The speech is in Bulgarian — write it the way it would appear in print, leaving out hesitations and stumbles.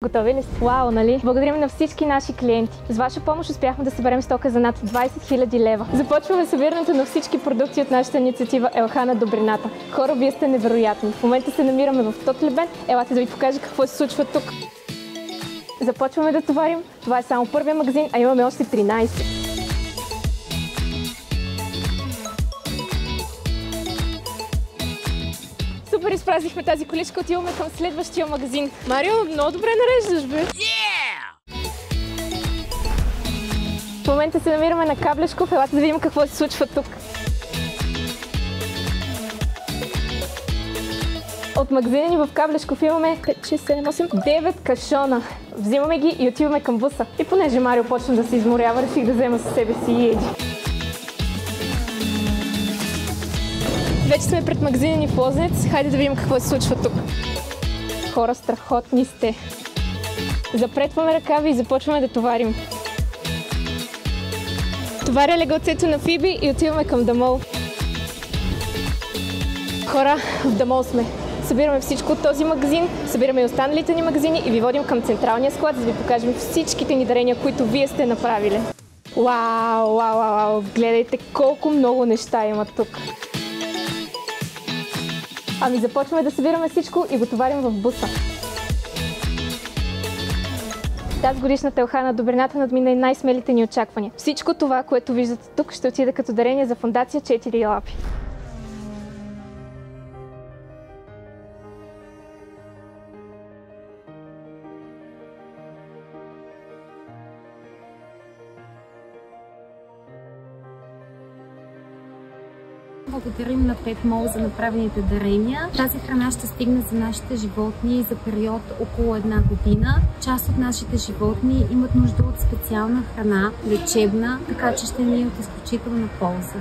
Готови ли сте? Вау, нали? Благодарим на всички наши клиенти. С ваша помощ успяхме да съберем стока за над 20 000 лева. Започваме събирането на всички продукти от нашата инициатива Елха на добрината. Хора, вие сте невероятни. В момента се намираме в Тотлебен. Елате да ви покажа какво се случва тук. Започваме да товарим. Това е само първия магазин, а имаме още 13. Супер, изпразихме тази количка, отиваме към следващия магазин. Марио, много добре нареждаш, бе! В момента се намираме на Каблешков. Елате да видим какво се случва тук. От магазина ни в Каблешков имаме 5, 6, 7, 8, 9 кашона. Взимаме ги и отиваме към буса. И понеже Марио почна да се изморява, реших да взема със себе си и Еди. Вече сме пред магазина ни в Лозенец. Хайде да видим какво се случва тук. Хора, страхотни сте. Запретваме ръкави и започваме да товарим. Товаря легалцето на Фиби и отиваме към Дамол. Хора, в Дамол сме. Събираме всичко от този магазин, събираме и останалите ни магазини и ви водим към централния склад, за да ви покажем всичките ни дарения, които вие сте направили. Вау, вау, вау, гледайте колко много неща има тук. Ами започваме да събираме всичко и го товарим в буса. Тази годишната Елха на добрината надмина и най-смелите ни очаквания. Всичко това, което виждате тук, ще отиде като дарение за фондация 4 лапи. Благодарим на Петмол за направените дарения. Тази храна ще стигне за нашите животни за период около 1 година. Част от нашите животни имат нужда от специална храна, лечебна, така че ще ни е от изключителна полза.